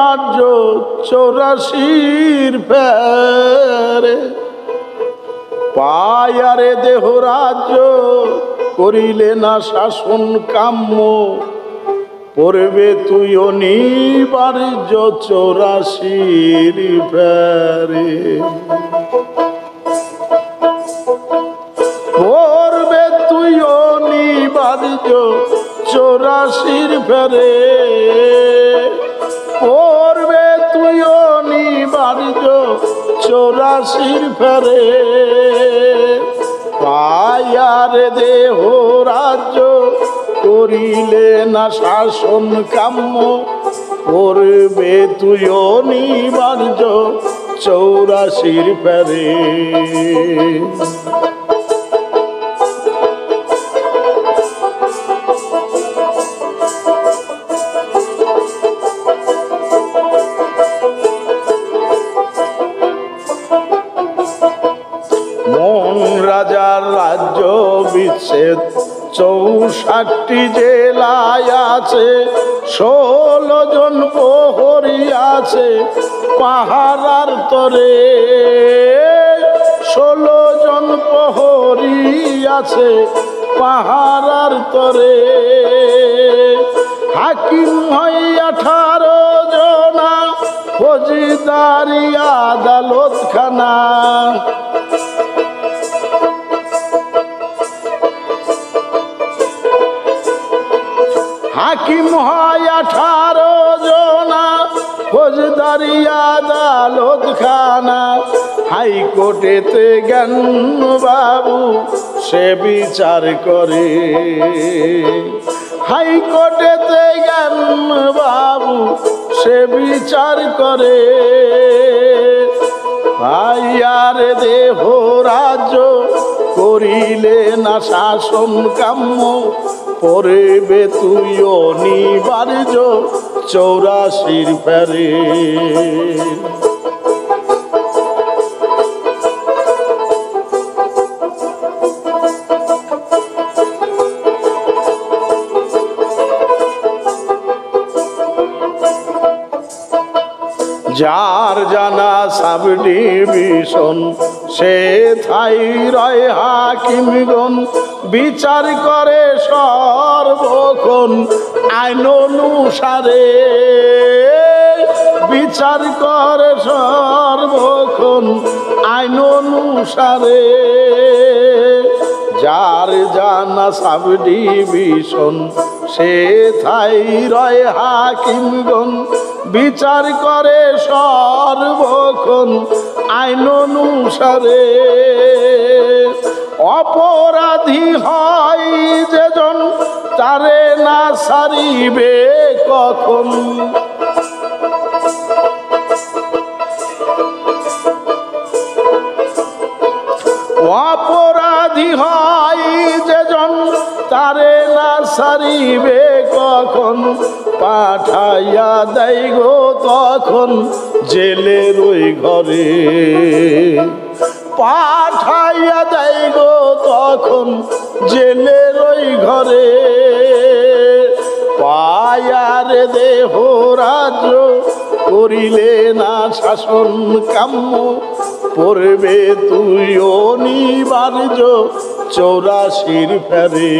রাজ্য 84 ফেরে পায়ারে দেহ রাজ্য করিলে না শাসন কাম্য পড়বে তুই অনিবার্য 84 ফেরে পড়বে তুই অনিবার্য 84 ফেরে পড়বে তুই অনিবার্য 84 ফেরে পায়ারে দেহ রাজ্য করিলে না শাসন কাম্য পড়বে তুই অনিবার্য 84 ফেরে রাজার রাজ্য বিচ্ছেদ 64টি জেলায় আছে 16 জন প্রহরী আছে পাহারার তরে 16 জন প্রহরী আছে পাহারার তরে হাকিম হয় 18 জনা ফৌজদারি আদালতখানা হাকিম হয় 18 জনা ফৌজদারি আদালতখানা হাইকোর্টেতে জ্ঞান বাবু সে বিচার করে হাইকোর্টেতে জ্ঞান বাবু সে বিচার করে পায়ার দেহ রাজ্য করিলে না শাসন কাম্য পড়বে তুই অনিবার্য 84 ফেরে যার জানা সাব ডিভিশন সে থাই রয় হাকিমগণ বিচার করে সর্বক্ষণ আইন অনুসারে বিচার করে সর্বক্ষণ আইন অনুসারে যার জানা সাব ডিভিশন সে থাই রয় হাকিমগণ বিচার করে সর্বক্ষণ আইন অনুসারে অপরাধী হয় যেজন তারে না সারিবে কখন অপরাধী হয় যেজন তারে না সারিবে কখন পাঠাইয়া দেয় গো তখন জেলের ওই ঘরে পাঠাইয়া দেয় গো তখন জেলের ওই ঘরে পায়ারে দেহ রাজ্য করিলে না শাসন কাম্য পড়বে তুই অনিবার্য 84 ফেরে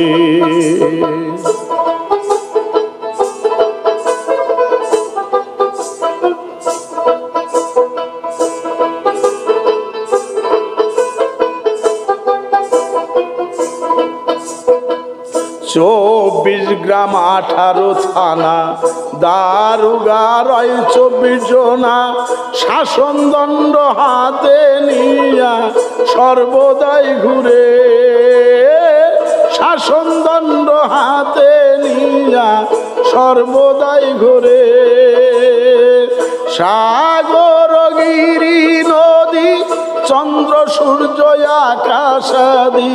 চব্বিশ গ্রাম 18 থানা দারোগা রয় 24 জনা শাসনদণ্ড হাতে নিয়া সর্বদাই ঘুরে শাসনদণ্ড হাতে নিয়া সর্বদাই ঘুরে সাগর গিরি নদী চন্দ্র সূর্য আকাশাদি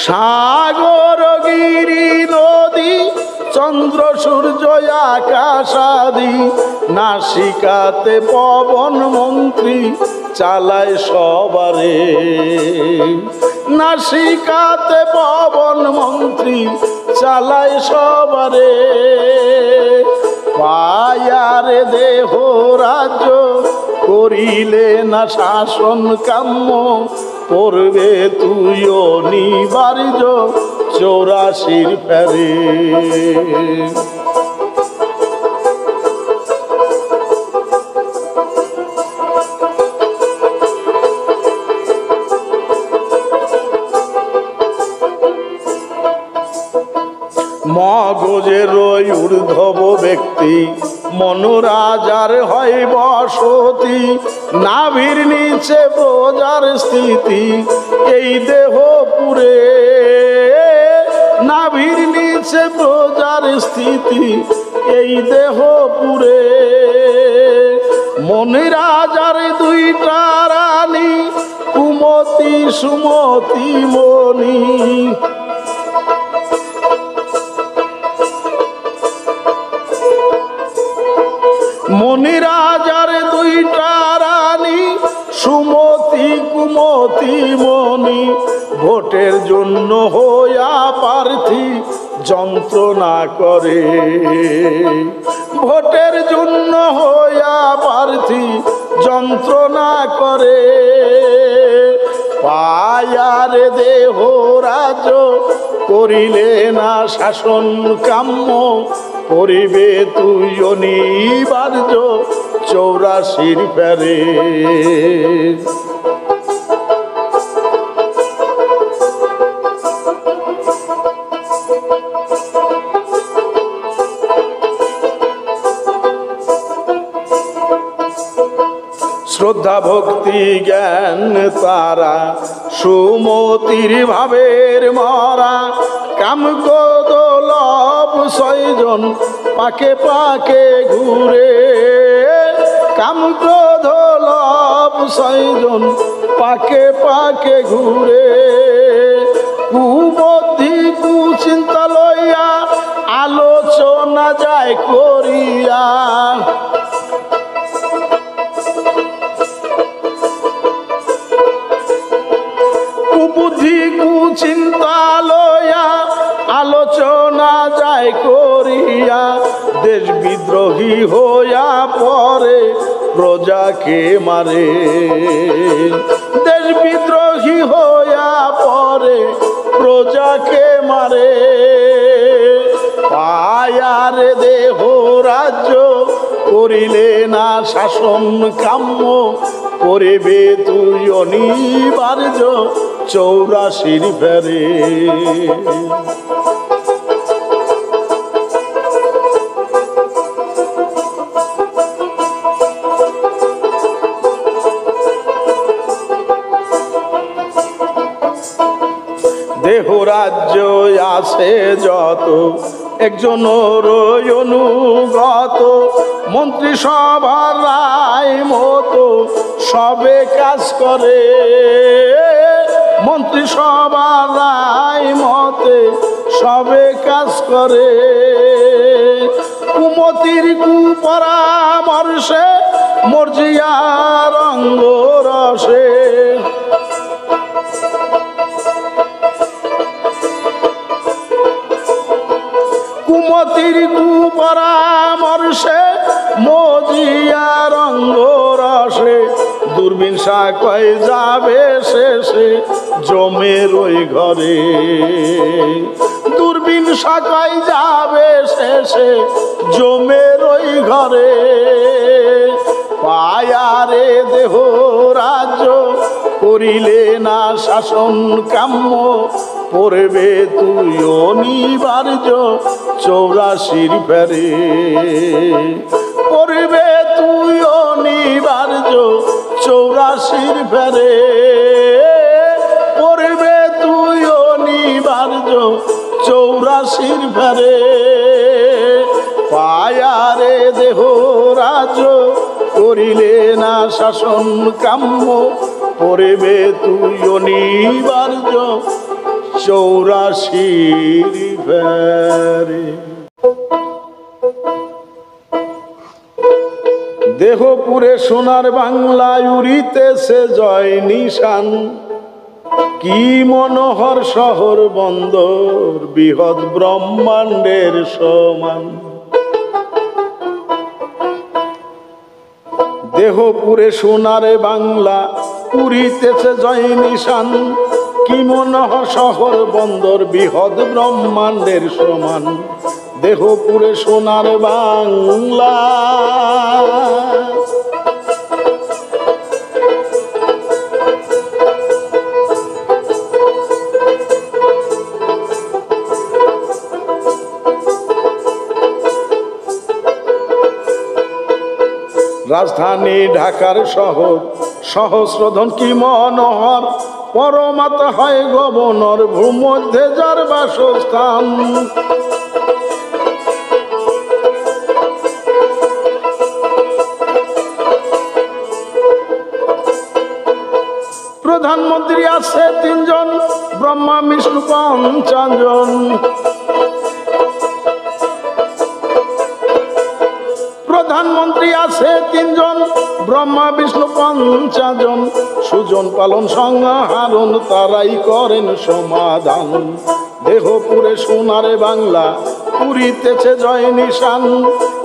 সাগর গিরি নদী চন্দ্র সূর্য আকাশাদি নাসিকাতে পবন মন্ত্রী চালায় সবারে। নাসিকাতে পবন মন্ত্রী চালায় সবারে। পায়ারে দেহ রাজ্য করিলে না শাসন কাম্য, পড়বে তুই অনিবার্য 84 ফেরে। মগজের ঊর্ধ্ব ব্যক্তি মনোরাজার হয় বসতি, নাভির নিচে প্রজার স্থিতি এই দেহ পুরে। নাভির নিচে প্রজার স্থিতি এই দেহ পুরে। মনিরাজার দুইটা রানী কুমতি সুমতি মণি। মনিরাজার দুইটা রানী সুমতি কুমতি মণি, ভোটের জন্য হইয়া প্রার্থী যন্ত্রণা করে। ভোটের জন্য হইয়া প্রার্থী যন্ত্রণা করে। পায়ারে দেহ রাজ্য করিলে না শাসন কাম্য, পরিবে তুই অনিবার্য 84 ফেরে। শ্রদ্ধা ভক্তি জ্ঞান তারা সুমতির ভাবের মরা, কাম ক্রোধ লোভ 6 জন পাকে পাকে ঘুরে। কাম ক্রোধ লোভ 6 জন পাকে পাকে ঘুরে। কুবুদ্ধি কুচিন্তা লইয়া আলোচনা যায় করিয়া। কুবুদ্ধি কুচিন্তা লইয়া আলোচনা যায় করিয়া। দেশ বিদ্রোহী হইয়া পরে প্রজাকে মারে। দেশ বিদ্রোহী হইয়া পরে প্রজাকে মারে। পায়ারে দেহ রাজ্য করিলে না শাসন কাম্য, পড়বে তুই অনিবার্য 84 ফেরে। দেহ রাজ্য আছে যত একজন অনুগত, মন্ত্রিসভার রায় মতো সবে কাজ করে। মন্ত্রিসভার রায় মতে সবে কাজ করে। কুমতির কুপরামর্শে মর্জিয়ার অঙ্গ রসে। কুমতির কুপরামর্শে মজিয়ার অঙ্গ রসে। দূরবীন শাখায় যাবে শেষে জমের ওই ঘরে। দূরবীন শাখায় যাবে শেষে জমের ওই ঘরে। পায়ারে দেহ রাজ্য করিলে না শাসন কাম্য, পড়বে তুই অনিবার্য 84 ফেরে। পড়বে তুই অনিবার্য 84 ফেরে। পড়বে তুই অনিবার্য 84 ফেরে। পায়ারে দেহ রাজ্য করিলে না শাসন কাম্য, পড়বে তুই অনিবার্য 84 ফেরে। দেহপুরে সোনার বাংলায় উড়িতেছে জয় নিশান। কি মনোহর শহর বন্দর বৃহৎ ব্রহ্মাণ্ডের সমান। দেহপুরে সোনার বাংলা উড়িতেছে জয় নিশান। কি মনোহর শহর বন্দর বৃহৎ ব্রহ্মাণ্ডের সমান। দেহপুরে সোনার বাংলা। রাজধানী ঢাকার শহর সহস্রধন কি মনোহর। পরমাতা হয় গভর্নর ভূমধ্যে যার বাসস্থান। প্রধানমন্ত্রী আছে 3 জন, ব্রহ্মা বিষ্ণু পঞ্চাজন। প্রধানমন্ত্রী আছে 3 জন, ব্রহ্মা বিষ্ণু পঞ্চাজন। সুজন পালন সংহারণ তারাই করেন সমাধান। দেহপুরে সোনার বাংলা উড়িতেছে জয় নিশান।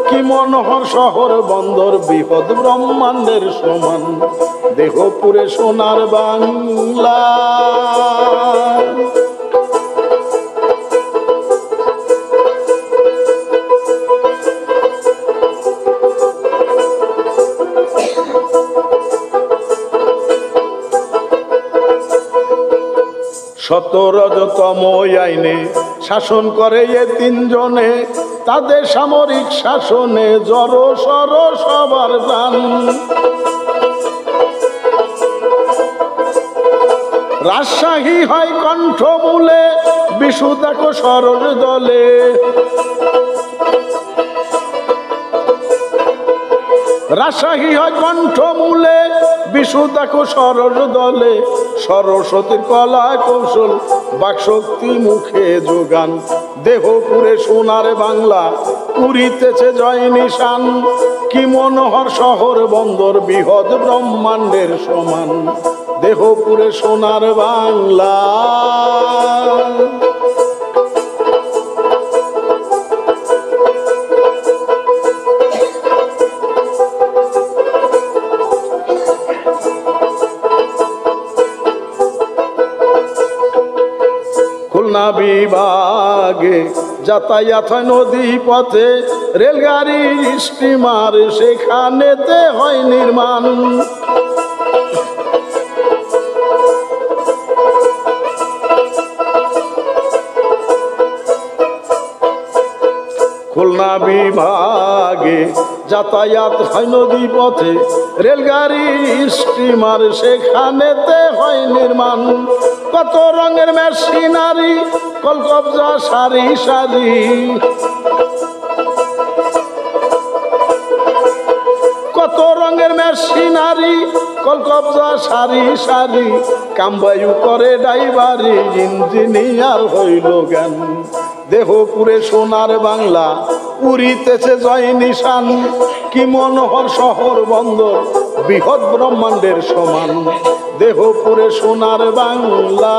কি মনোহর শহর বন্দর বৃহৎ ব্রহ্মাণ্ডের সমান। দেহপুরে সোনার বাংলা। সতরজতম আইনে শাসন করে এ 3 জনে। তাদের সামরিক শাসনে জড় সর সবার প্রাণ। রাজশাহী হয় কণ্ঠমূলে বিশু দেখো সরোজ দলে। রাজশাহী হয় কণ্ঠমূলে বিশু দেখো সরোজ দলে। সরস্বতীর কলা কৌশল বাকশক্তি মুখে যোগান। দেহপুরে সোনার বাংলা উড়িতেছে জয় নিশান। কি মনোহর শহর বন্দর বৃহৎ ব্রহ্মাণ্ডের সমান। দেহপুরে সোনার বাংলা। খুলনা বিভাগে যাতায়াত হয় নদী পথে। রেলগাড়ি স্টিমার সেখানেতে হয় নির্মাণ। খুলনা বিভাগে যাতায়াত হয় নদী পথে। রেলগাড়ি স্টিমার সেখানেতে হয় নির্মাণ। কত রঙের মেশিনারি কলকবজা সারি সারি। কত রঙের মেশিনারি কলকবজা সারি সারি। কামবায়ু করে ড্রাইভারি ইঞ্জিনিয়ার হইল জ্ঞান। দেহপুরে সোনার বাংলা উড়িতেছে জয় নিশান। কি মনোহর শহর বন্দর বৃহৎ ব্রহ্মাণ্ডের সমান। দেহপুরে সোনার বাংলা।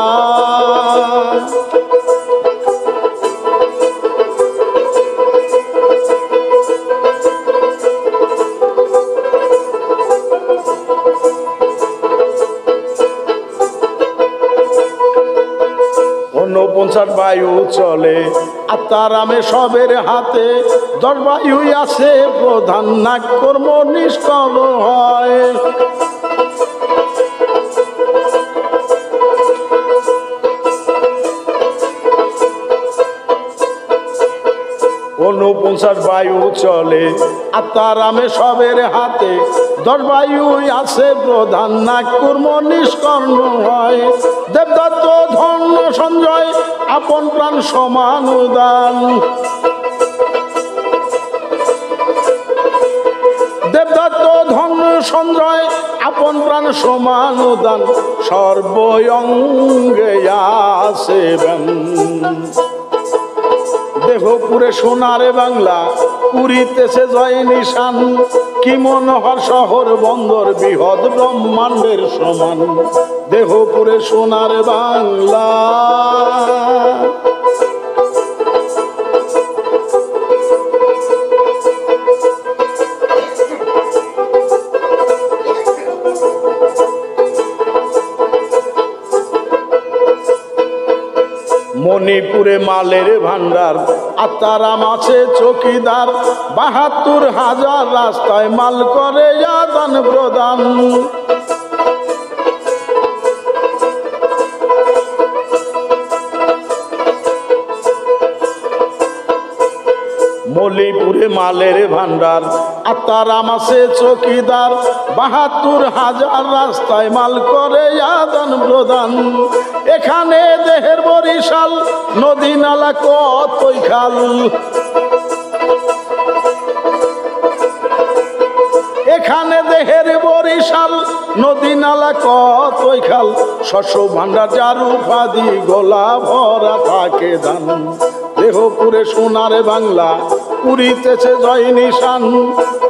ঊনপঞ্চাশ বায়ু চলে আত্মারামে সবের হাতে। 10 বায়ু আছে প্রধান নাক কর্ম নিষ্কল হয়। ঊনপঞ্চাশ বায়ু চলে আত্মারামে সবের হাতে। 10 বায়ু আছে প্রধান নাক কর্ম নিষ্কর্ণ হয়। দেবদত্ত ধন্য সঞ্জয় আপন প্রাণ সমান উদান। দেবদত্ত ধন্য সঞ্জয় আপন প্রাণ সমান উদান। সর্বঙ্গে আছে ব্যান। দেহপুরে সোনার বাংলা উড়িতেছে জয় নিশান। কি মনোহর শহর বন্দর বৃহৎ ব্রহ্মাণ্ডের সমান দেহপুরে সোনার বাংলা। মণিপুরে মালের ভান্ডার আত্মারাম আছে চৌকিদার ৭২,০০০ রাস্তায় মাল করে আদান প্রদান। মণিপুরে মালের ভান্ডার আত্মারাম আছে চৌকিদার ৭২,০০০ রাস্তায় মাল করে আদান প্রদান। এখানে দেহের বরিশাল নদী নালা কতই খাল, এখানে দেহের বরিশাল নদী নালা কতই খাল। শস্য ভান্ডার যার উপাধি গোলা ভরা থাকে ধান দেহপুরে সোনার বাংলা উড়িতেছে জয় নিশান।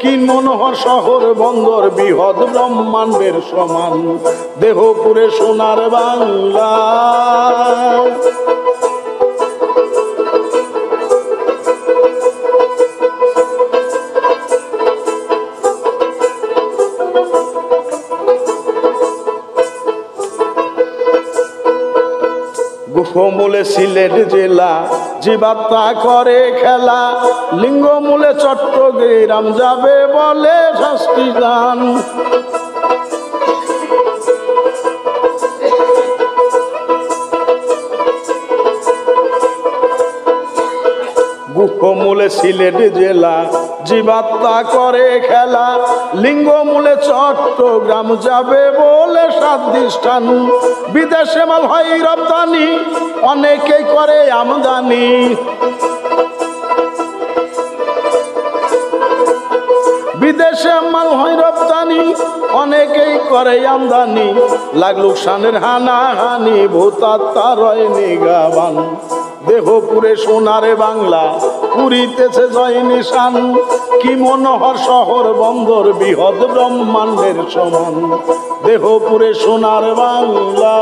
কি মনোহর শহর বন্দর বৃহৎ ব্রহ্মাণ্ডের সমান দেহপুরে সোনার বাংলা। গুহমূলে সিলেট জেলা জীবাত্মা করে খেলা, লিঙ্গমূলে চট্টগ্রাম যাবে বলে শাস্তি দান। গুহমূলে সিলেট জেলা জীবাত্মা করে খেলা, লিঙ্গমূলে চট্টগ্রাম যাবে বলে সাধিষ্ঠান। বিদেশে মাল হয় রপ্তানি অনেকেই করে আমদানি, বিদেশে মাল হয় রপ্তানি অনেকেই করে আমদানি। লাখ লোকসানের হানাহানি ভূতাত্মা রয় নিগাবান দেহপুরে সোনারে বাংলা পুরিতেছে জয় নিশান। কি মনোহর শহর বন্দর বৃহৎ ব্রহ্মাণ্ডের সমান দেহপুরে সোনার বাংলা।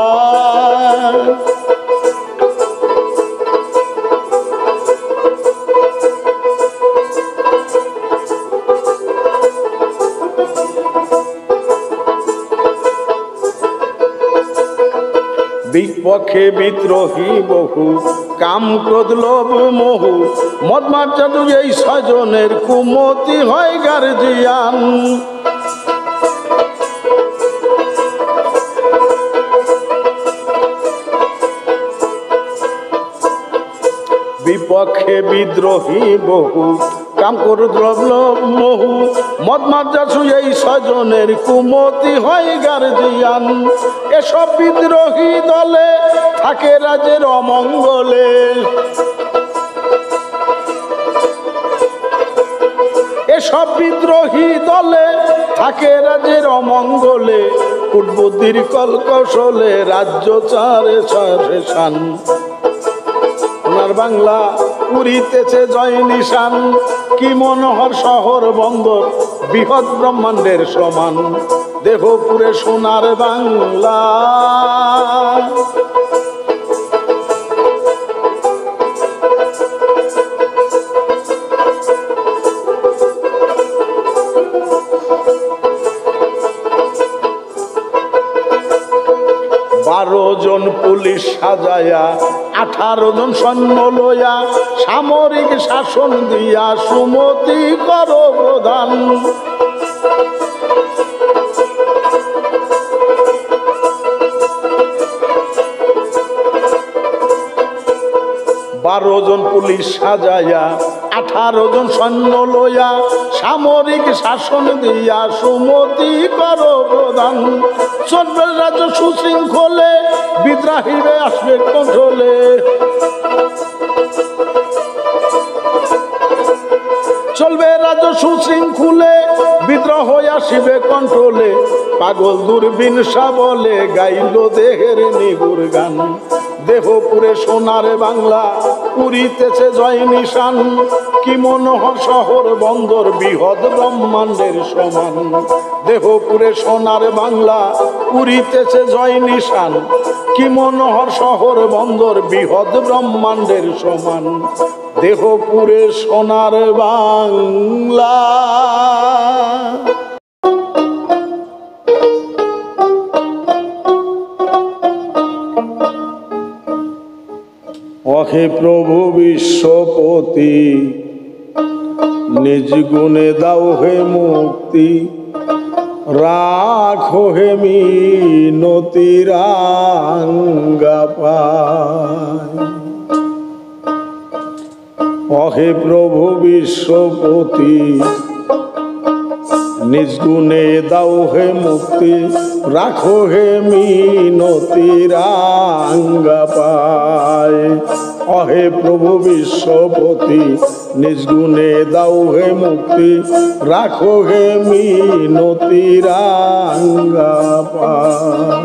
বিপক্ষে বিদ্রোহী বহু কাম ক্রোধ লোভ মোহু মদ মার্জাদু এই ছয়জনের কুমতি হয় গার্জিয়ান। বিপক্ষে বিদ্রোহী বহু কাম ক্রোধ লোভ মোহু মদ মার্জাদু এই ছয়জনের কুমতি হয় গার্জিয়ান। এসব বিদ্রোহী দলে থাকে রাজের অমঙ্গলে, এসব বিদ্রোহী দলে থাকে রাজের অমঙ্গলে। কূটবুদ্ধির কল কৌশলে রাজ্য চারে ছয় শান সোনার বাংলা উড়িতেছে জয় নিশান। কি মনোহর শহর বন্দর বৃহৎ ব্রহ্মাণ্ডের সমান দেহপুরে সোনার বাংলা। বারো জন পুলিশ সাজায়া 18 জন সৈন্য লইয়া সামরিক শাসন দিয়া সুমতি করো প্রধান। 12 জন পুলিশ সাজায়া 18 জন সৈন্য লইয়া সামরিক শাসন দিয়া সুমতি করো প্রধান। চলবে রাজ্য সুশৃঙ্খলে বিদ্রোহীরা আসবে কন্ট্রোলে, চলবে রাজ্য সুশৃঙ্খলে বিদ্রোহ আসিবে কন্ট্রোলে। পাগল দূরবীন বলে গাইল দেহের নিগুর গান দেহপুরে সোনার বাংলা উড়িতেছে জয় নিশান কি মনোহর শহর বন্দর বৃহৎ ব্রহ্মাণ্ডের সমান দেহপুরে সোনার বাংলা উড়িতেছে জয় নিশান কি মনোহর শহর বন্দর বৃহৎ ব্রহ্মাণ্ডের সমান দেহপুরে সোনার বাংলা। অহে প্রভু বিশ্বপতি নিজ গুণে দাও হে মুক্তি রাখো হে মিনতি রাঙ্গা পায়। অহে প্রভু বিশ্বপতি নিজ গুণে দাও হে মুক্তি রাখো হে মিনতি রাঙ্গা পায়। অহে প্রভু বিশ্বপতি নিজ গুণে দাও হে মুক্তি রাখো হে মিনতি রাঙ্গা পায়।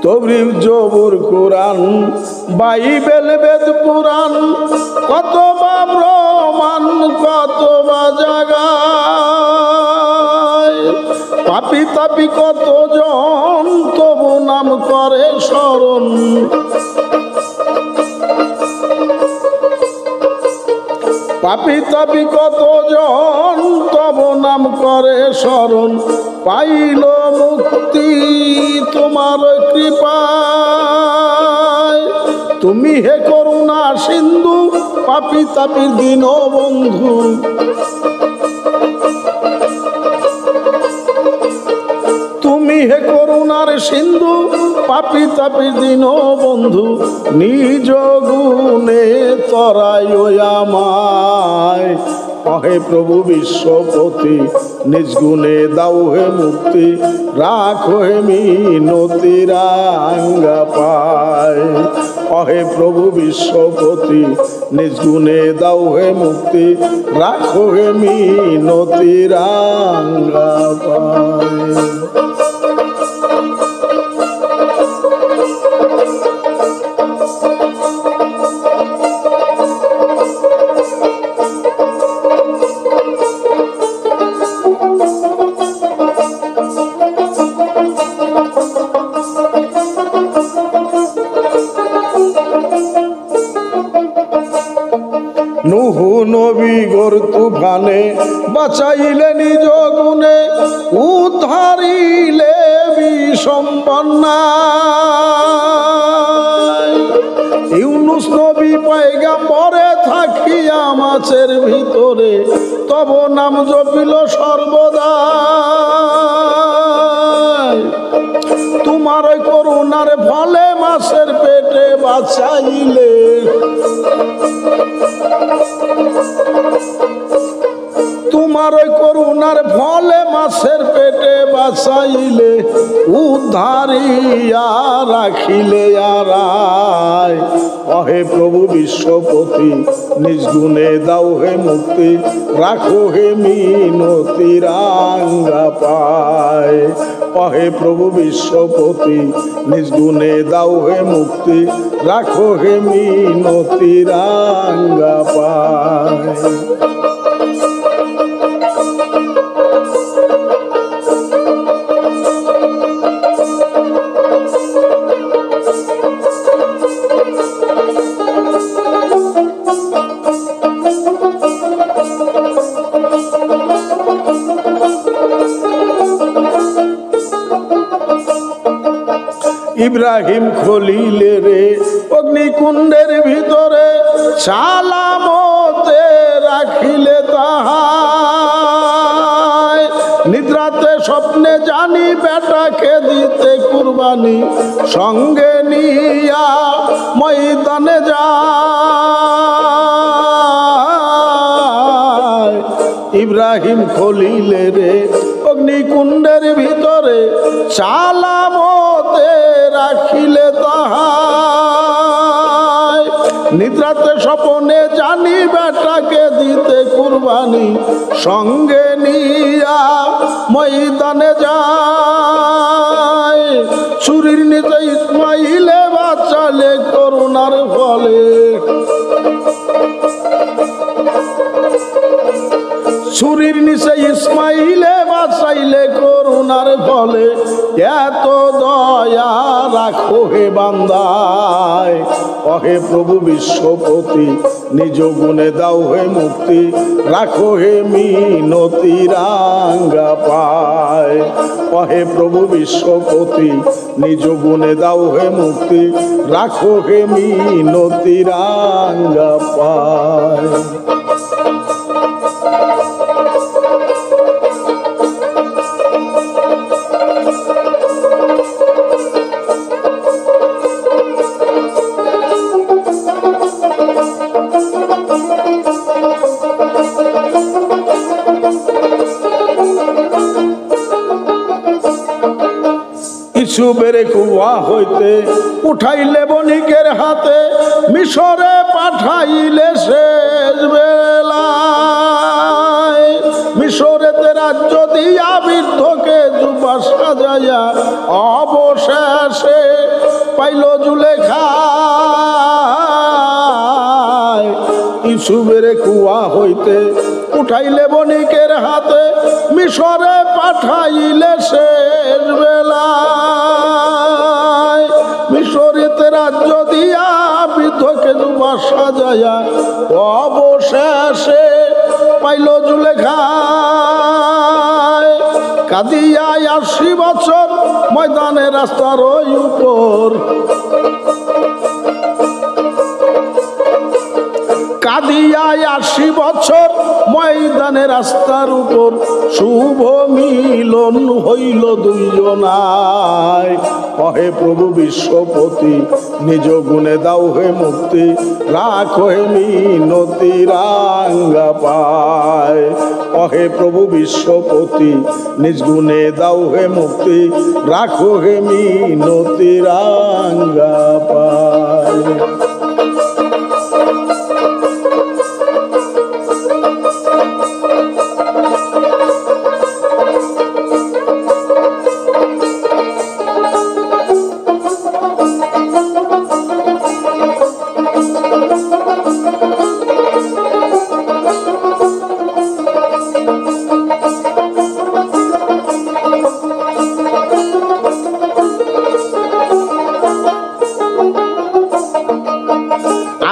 তবরিব জবুর কুরআন বাইবেল বেদ পুরাণ কত বা প্রমাণ কত বা জায়গায় পাপি তাপি কত জন তবু নাম করে স্মরণ পাপি তাপি কত জন তব নাম করে স্মরণ পাইল মুক্তি তোমার কৃপায়। তুমি হে করুণা সিন্ধু পাপি তাপির দীন বন্ধু তুমি হে করুণার সিন্ধু পাপি তাপির দীন বন্ধু নিজ গুণে তরায় আমায়। অহে প্রভু বিশ্বপতি নিজ গুণে দাও হে মুক্তি রাখো হে মিনতি রাঙ্গা পায়। অহে প্রভু বিশ্বপতি নিজ গুণে দাও হে মুক্তি রাখো হে মিনতি রাঙ্গা পায়। নুহু নবী গোর তুফানে বাঁচাইলে নিজ গুণে উদ্ধারিলে বিষম বন্যায়। ইউনুস নবী পয়গম্বরে থাকিয়া মাছের ভিতরে তব নাম জপিল সর্বদা। তোমার করুণার ফলে মাছের পেটে বাঁচাইলে তোমার করুণার ফলে মাছের পেটে বাঁচাইলে উদ্ধারিয়া রাখিলে আরায়। অহে প্রভু বিশ্বপতি নিজ গুণে দাও হে মুক্তি রাখো হে মিনতি রাঙ্গা পায়। অহে প্রভু বিশ্বপতি নিজ গুণে দাও হে মুক্তি রাখো হে মিনতি রাঙ্গা পায়। ইব্রাহিম খলিলে রে অগ্নিকুণ্ডের ভিতরে সালামতে রাখিলে তাহায়। নিদ্রাতে স্বপ্নে জানি বেটাকে দিতে কুরবানি সঙ্গে নিয়া ময়দানে যায়। ইব্রাহিম খলিলে রে অগ্নিকুণ্ডের ভিতরে সালামতে রাখিলে তাহাই। নিদ্রাতে স্বপনে জানি বেটাকে দিতে কুরবানি, সঙ্গে নিয়া ময়দানে যায়। ছুরির নিচে ইসমাইলে বাঁচালে করুণার ফলে, ছুরির নিচে ইসমাইলে বাঁচাইলে করুণার ফলে। এত দয়া রাখো হে বান্দায়, অহে প্রভু বিশ্বপতি নিজ গুণে দাও হে মুক্তি, রাখো হে মিনতি রাঙ্গা পায়। অহে প্রভু বিশ্বপতি নিজ গুণে দাও হে মুক্তি, রাখো হে মিনতি রাঙ্গা পায়। ইউসুফের কুয়া হইতে উঠাইলে বণিকের হাতে, মিশরে পাঠাইলে শেষ বেলায়। মিশরেতে রাজ্য দিয়া বৃদ্ধকে যুবা সাজাইয়া, অবশেষে পাইল জুলেখা। ইউসুফের কুয়া হইতে উঠাইলে বণিকের হাতে, মিশরে পাঠাইলে শেষ বেলায়। মিশরেতে রাজ্য দিয়া বৃদ্ধকে যুবা সাজাইয়া, অবশেষে পাইল জুলেখা। কাঁদিয়া 80 বছর ময়দানে রাস্তার ওই উপর, কাঁদিয়া 80 বছর ময়দানে রাস্তার উপর, শুভ মিলন হইল দুইজনায়। অহে প্রভু বিশ্বপতি নিজ গুণে দাও হে মুক্তি, রাখো হে মিনতি রাঙ্গা পায়। অহে প্রভু বিশ্বপতি নিজ গুণে দাও হে মুক্তি, রাখো হে মিনতি রাঙ্গা পায়।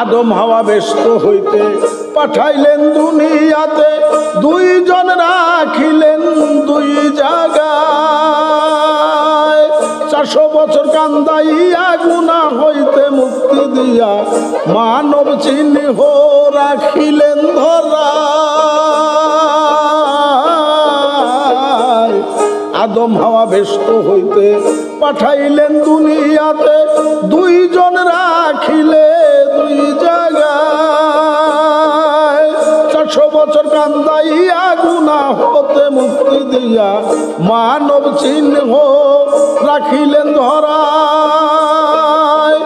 আদম হাওয়া ব্যস্ত হইতে পাঠাইলেন দুনিয়াতে, দুইজন রাখিলেন দুই জায়গায়। 400 বছর কান্দাইয়া গুনাহ হইতে মুক্তি দিয়া, মানব চিহ্ন রাখিলেন ধরায়। আদম হাওয়া ব্যস্ত হইতে পাঠাইলেন দুনিয়াতে, দুইজন রাখিলে দুই জায়গায়। 400 বছর কান্দাইয়া গুনাহ হতে মুক্তি দিয়া, মানব চিহ্ন রাখিলেন ধরায়।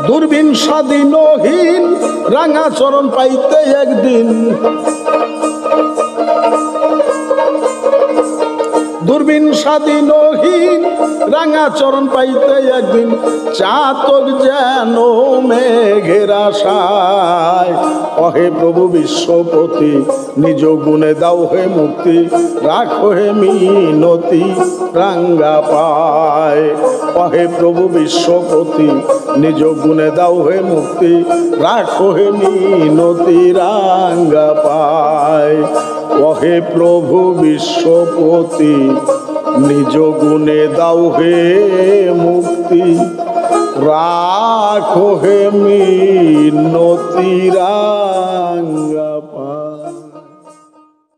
দূরবীন স্বাধীনহীন রাঙা চরণ পাইতে একদিন, দূরবীন স্বাধীনহীন রাঙা চরণ পাইতে একদিন, চাতক যেন মেঘের আশায়। অহে প্রভু বিশ্বপতি নিজ গুণে দাও হে মুক্তি, রাখো হে মিনতি রাঙ্গা পায়। অহে প্রভু বিশ্বপতি নিজ গুণে দাও হে মুক্তি, রাখো হে মিনতি রাঙ্গা পায়। অহে প্রভু বিশ্বপতি নিজ গুণে দাও হে মুক্তি, রাখো হে মিনতি রাঙ্গা